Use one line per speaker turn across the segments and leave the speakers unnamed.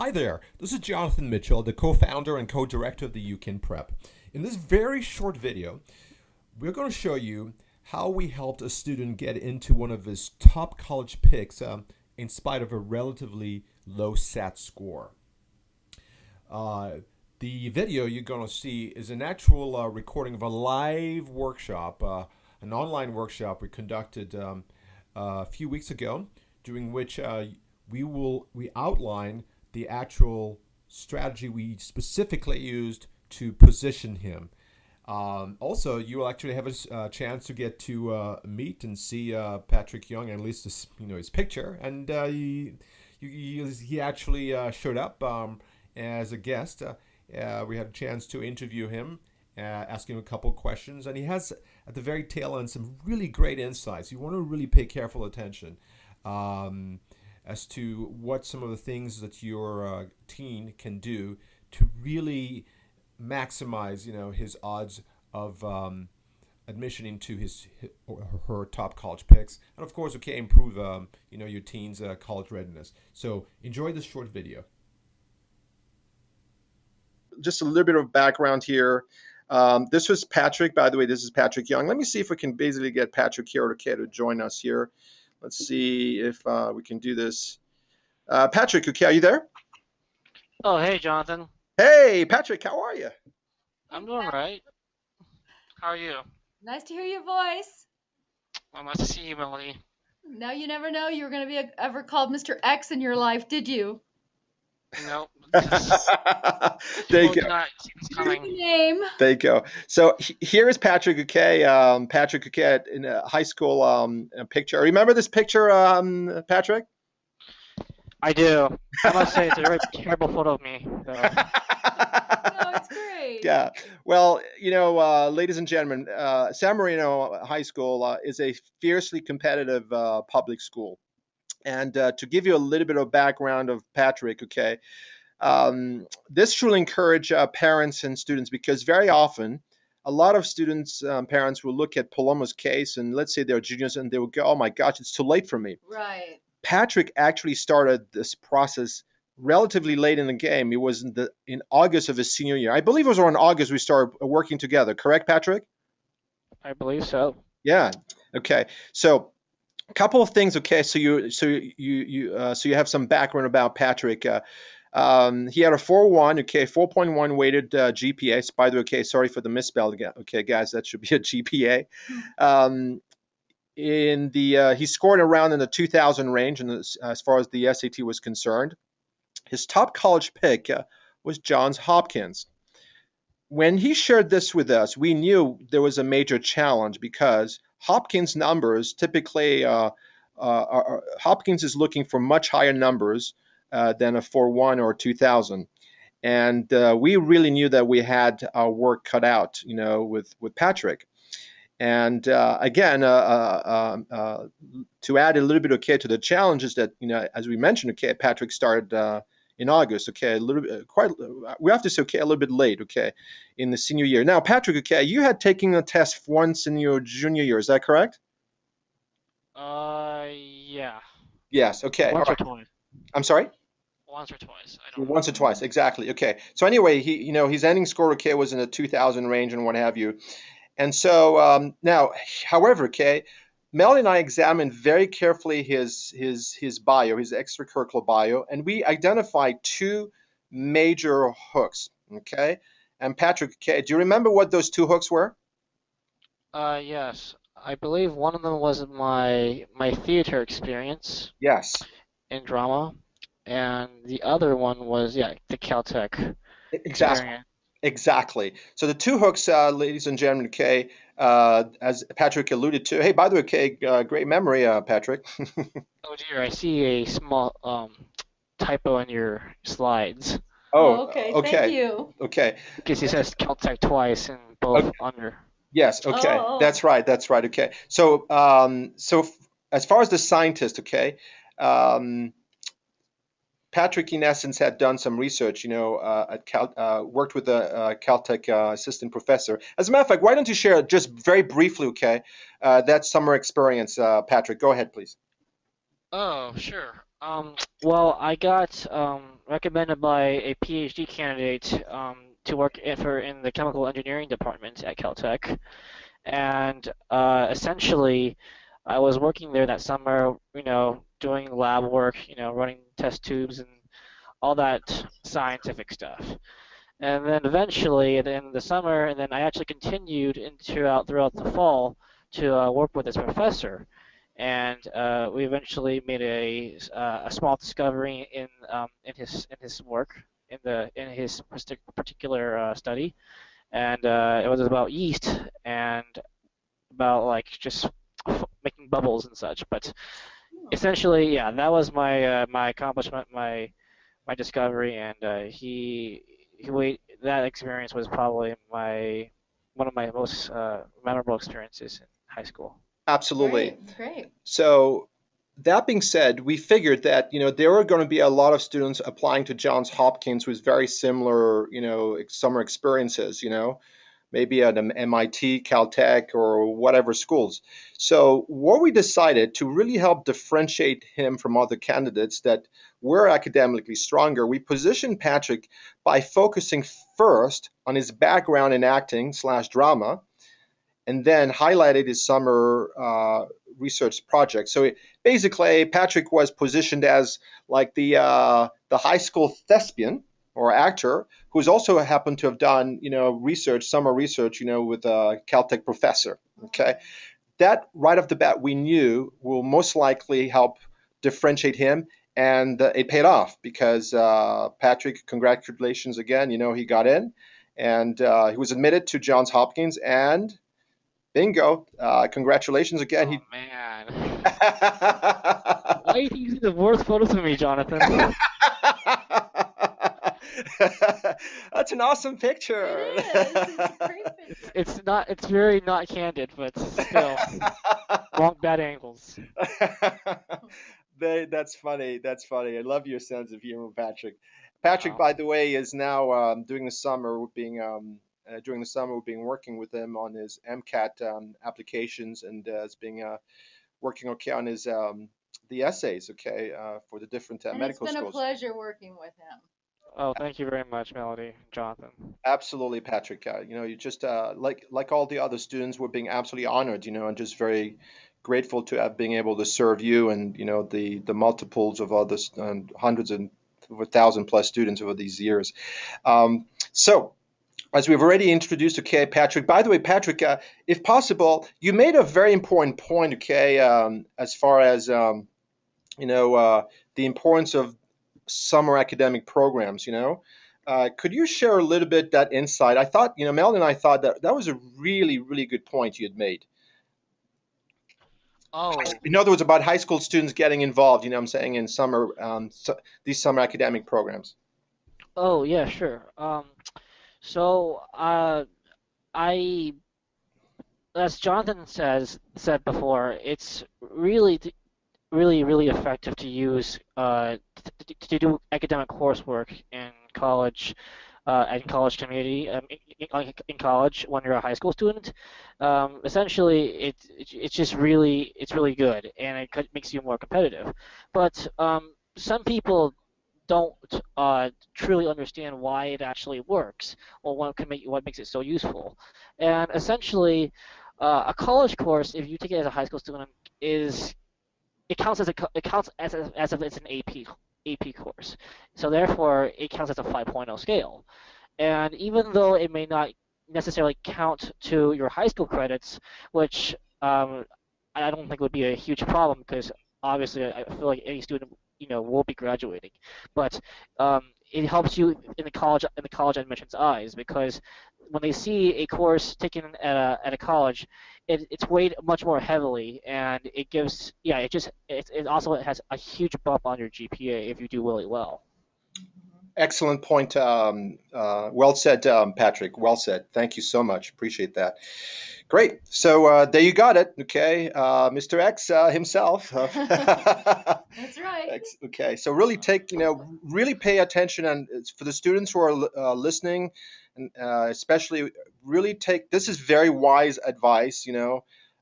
Hi there, this is Jonathan Mitchell, the co-founder and co-director of the UKIN Prep. In this very short video, we're going to show you how we helped a student get into one of his top college picks in spite of a relatively low SAT score. The video you're going to see is an actual recording of a live workshop, an online workshop we conducted a few weeks ago, during which we outline the actual strategy we specifically used to position him. Also, you will actually have a chance to get to meet and see Patrick Young, at least his picture, and he actually showed up as a guest. We had a chance to interview him, ask him a couple questions, and he has at the very tail end some really great insights. You want to really pay careful attention as to what some of the things that your teen can do to really maximize, his odds of admission into his or her top college picks, and of course, improve, your teen's college readiness. So enjoy this short video.
Just a little bit of background here. This was Patrick, by the way. This is Patrick Young. Let me see if we can basically get Patrick here to join us here. Let's see if we can do this. Patrick, okay, are you there?
Oh, hey, Jonathan.
Hey, Patrick, how are you?
I'm doing right. How are you?
Nice to hear your voice.
Well, nice to see you, Melody.
Now you never know you were going to be ever called Mr. X in your life, did you?
No.
There you go.
Name.
There you go. So here is Patrick, okay. Patrick, okay, in a high school picture. Remember this picture, Patrick?
I do. I must say it's a very terrible photo of me. So.
No, it's great.
Yeah. Well, ladies and gentlemen, San Marino High School is a fiercely competitive public school. And to give you a little bit of background of Patrick, okay, this should encourage parents and students, because very often a lot of students, parents will look at Paloma's case, and let's say they're juniors, and they will go, oh my gosh, it's too late for me.
Right.
Patrick actually started this process relatively late in the game. It was in August of his senior year. I believe it was around August we started working together. Correct, Patrick?
I believe so.
Yeah. Okay. So a couple of things. Okay. So you have some background about Patrick. He had a 4.1, okay, 4.1 weighted GPA. By the way, okay, sorry for the misspell again. Okay, guys, that should be a GPA. He scored around in the 2000 range, and as far as the SAT was concerned. His top college pick was Johns Hopkins. When he shared this with us, we knew there was a major challenge, because Hopkins numbers typically, Hopkins is looking for much higher numbers than a 4.1 or 2000. And we really knew that we had our work cut out, with Patrick. And again, to add a little bit, okay, to the challenges that, as we mentioned, okay, Patrick started in August, okay, a little bit, we have to say, okay, a little bit late, okay, in the senior year. Now, Patrick, okay, you had taken a test once in your junior year, is that correct?
Yeah.
Yes, okay.
Once or twice.
I'm sorry?
Once or twice. I don't
Once or twice, exactly. Okay. So anyway, his ending score, okay, was in the 2000 range and what have you. And so now, however, okay, Mel and I examined very carefully his bio, his extracurricular bio, and we identified two major hooks, okay? And Patrick, okay, do you remember what those two hooks were?
Yes. I believe one of them was my theater experience.
Yes.
In drama, and the other one was, the Caltech experience.
Exactly. So the two hooks, ladies and gentlemen, okay, as Patrick alluded to. Hey, by the way, okay, great memory, Patrick.
Oh dear, I see a small typo in your slides.
Oh,
okay. Thank you.
Okay.
Because he says Caltech twice and both under.
Yes. Okay.
Oh.
That's right. Okay. So, as far as the scientist, okay, Patrick, in essence, had done some research, worked with a Caltech assistant professor. As a matter of fact, why don't you share just very briefly, okay, that summer experience, Patrick? Go ahead, please.
Oh, sure. Well, I got recommended by a PhD candidate to work in the chemical engineering department at Caltech, and essentially, I was working there that summer, doing lab work, running test tubes and all that scientific stuff. And then eventually, at the end of the summer, and then I actually continued throughout the fall to work with this professor, and we eventually made a small discovery in his work in his particular study, and it was about yeast and about like just making bubbles and such. But essentially, yeah, that was my accomplishment, my discovery, and that experience was probably my one of my most memorable experiences in high school.
Absolutely.
Great, great.
So that being said, we figured that there were going to be a lot of students applying to Johns Hopkins with very similar summer experiences. Maybe at MIT, Caltech, or whatever schools. So what we decided to really help differentiate him from other candidates that were academically stronger, we positioned Patrick by focusing first on his background in acting slash drama, and then highlighted his summer research project. So basically, Patrick was positioned as like the high school thespian or actor who's also happened to have done summer research with a Caltech professor. Okay, that right off the bat we knew will most likely help differentiate him. And it paid off because Patrick, congratulations again. He got in, and he was admitted to Johns Hopkins, and bingo. Congratulations again.
Oh man, why are you using the worst photos of me, Jonathan?
That's an awesome
It
picture.
is. It's a great picture.
It's very not candid, but still wrong bad angles.
That's funny. That's funny. I love your sense of humor, Patrick. Patrick,
Oh,
by the way, is now doing the summer. During the summer, we've been working with him on his MCAT applications, and has been working okay on his the essays, okay, for the different
And it's
medical
been a
schools.
pleasure working with him.
oh, thank you very much, Melody, Jonathan.
Absolutely, Patrick. You just like all the other students, we're being absolutely honored, and just very grateful to have been able to serve you and the multiples of others and hundreds and over 1,000 plus students over these years. So, as we've already introduced, okay, Patrick. By the way, Patrick, if possible, you made a very important point, okay, as far as the importance of summer academic programs. Could you share a little bit that insight? I thought, Mel and I thought that that was a really, really good point you had made.
Oh,
In other words, about high school students getting involved, I'm saying, in summer, these summer academic programs.
oh yeah, sure. So I as Jonathan said before, it's really effective to use to do academic coursework in college community in college when you're a high school student. Essentially, it's really good and makes you more competitive. But some people don't truly understand why it actually works or what makes it so useful. And essentially, a college course, if you take it as a high school student, is it counts as if it's an AP course. So therefore, it counts as a 5.0 scale. And even though it may not necessarily count to your high school credits, which I don't think would be a huge problem because obviously I feel like any student will be graduating, but it helps you in the college admissions eyes because when they see a course taken at a college, it's weighed much more heavily and it gives it also has a huge bump on your GPA if you do really well.
Excellent point. Well said, Patrick. Well said. Thank you so much. Appreciate that. Great. So there you got it. Okay, Mr. X himself.
That's right.
Okay. So really really pay attention, and for the students who are listening, and especially really take this is very wise advice.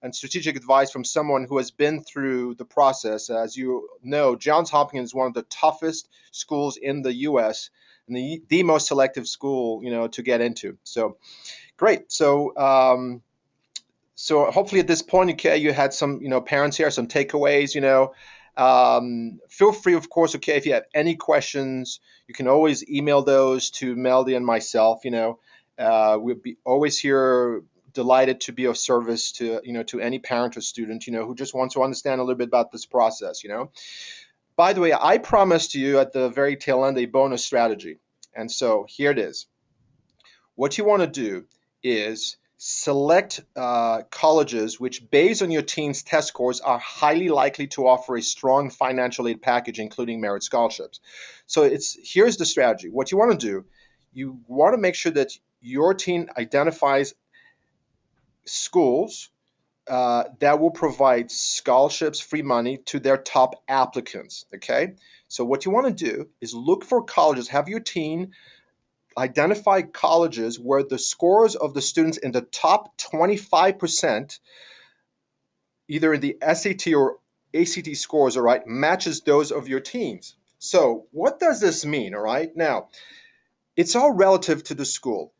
and strategic advice from someone who has been through the process. As you know, Johns Hopkins is one of the toughest schools in the U.S. and the most selective school, to get into. So great. So hopefully at this point, okay, you had some, parents here, some takeaways, feel free, of course, okay, if you have any questions, you can always email those to Melody and myself, we'll be always here, delighted to be of service to, to any parent or student, who just wants to understand a little bit about this process, By the way, I promised you at the very tail end a bonus strategy. And so here it is. What you want to do is select colleges which, based on your teen's test scores, are highly likely to offer a strong financial aid package, including merit scholarships. So here's the strategy. What you want to do, you want to make sure that your teen identifies schools that will provide scholarships, free money to their top applicants. Okay? So what you want to do is look for colleges, have your teen identify colleges where the scores of the students in the top 25%, either in the SAT or ACT scores, all right, matches those of your teens. So what does this mean, all right? Now, it's all relative to the school.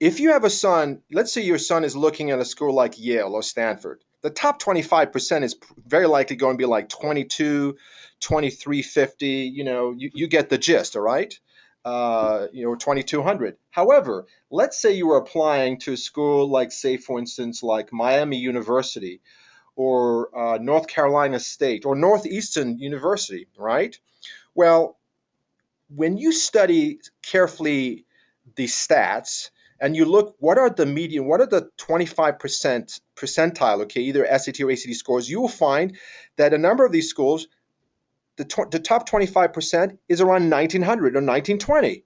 If you have a son, let's say your son is looking at a school like Yale or Stanford, the top 25% is very likely going to be like 22, 2350, you get the gist, all right? 2200. However, let's say you were applying to a school like, say, for instance, like Miami University or North Carolina State or Northeastern University, right? Well, when you study carefully the stats and you look, what are the median, what are the 25% percentile, okay, either SAT or ACT scores, you will find that a number of these schools, the top 25% is around 1900 or 1920.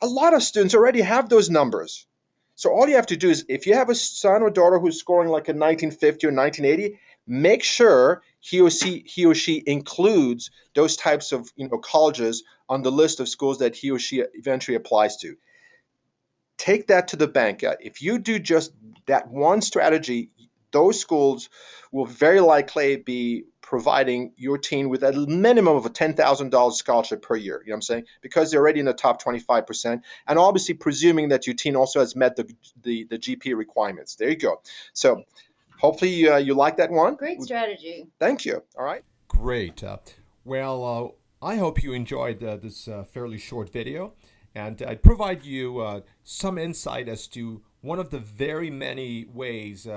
A lot of students already have those numbers. So all you have to do is, if you have a son or daughter who's scoring like a 1950 or 1980, make sure he or she includes those types of colleges on the list of schools that he or she eventually applies to. Take that to the bank. If you do just that one strategy, those schools will very likely be providing your teen with a minimum of a $10,000 scholarship per year, you know what I'm saying? Because they're already in the top 25%, and obviously presuming that your teen also has met the GPA requirements. There you go. So hopefully you like that one.
Great strategy.
Thank you. All right.
Great. I hope you enjoyed this fairly short video, and I provide you some insight as to one of the very many ways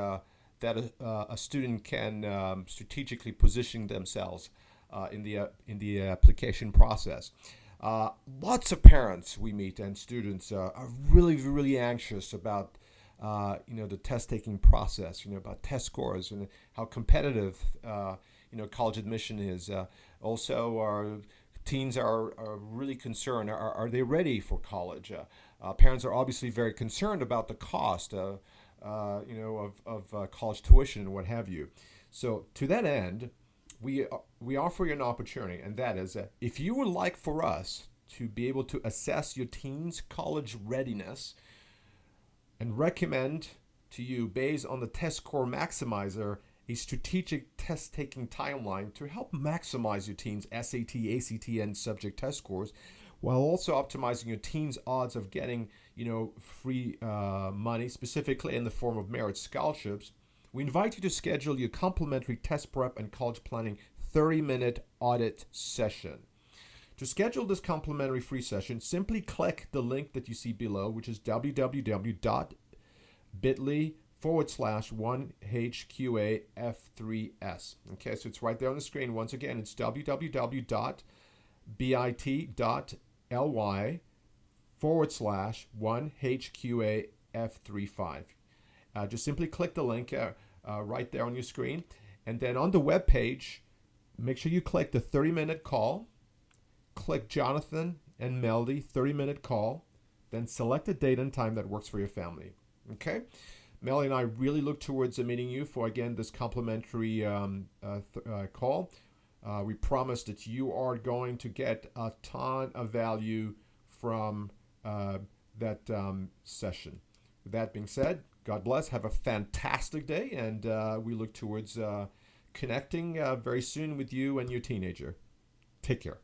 that a student can strategically position themselves in the application process. Lots of parents we meet and students are really, really anxious about the test taking process, about test scores and how competitive college admission is. Also, our teens are really concerned. Are they ready for college? Parents are obviously very concerned about the cost of college tuition and what have you. So to that end, we offer you an opportunity, and that is if you would like for us to be able to assess your teen's college readiness and recommend to you, based on the Test Score Maximizer, a strategic test-taking timeline to help maximize your teen's SAT, ACT, and subject test scores, while also optimizing your teen's odds of getting, free money, specifically in the form of merit scholarships, we invite you to schedule your complimentary test prep and college planning 30-minute audit session. To schedule this complimentary free session, simply click the link that you see below, which is www.bit.ly/1HQAF3S. Okay, so it's right there on the screen. Once again, it's www.bit.ly/1HQAF35. Just simply click the link right there on your screen. And then on the web page, make sure you click the 30-minute call. Click Jonathan and Melody 30-minute call. Then select a date and time that works for your family. Okay? Melody and I really look towards meeting you for, again, this complimentary call. We promise that you are going to get a ton of value from that session. With that being said, God bless. Have a fantastic day, and we look towards connecting very soon with you and your teenager. Take care.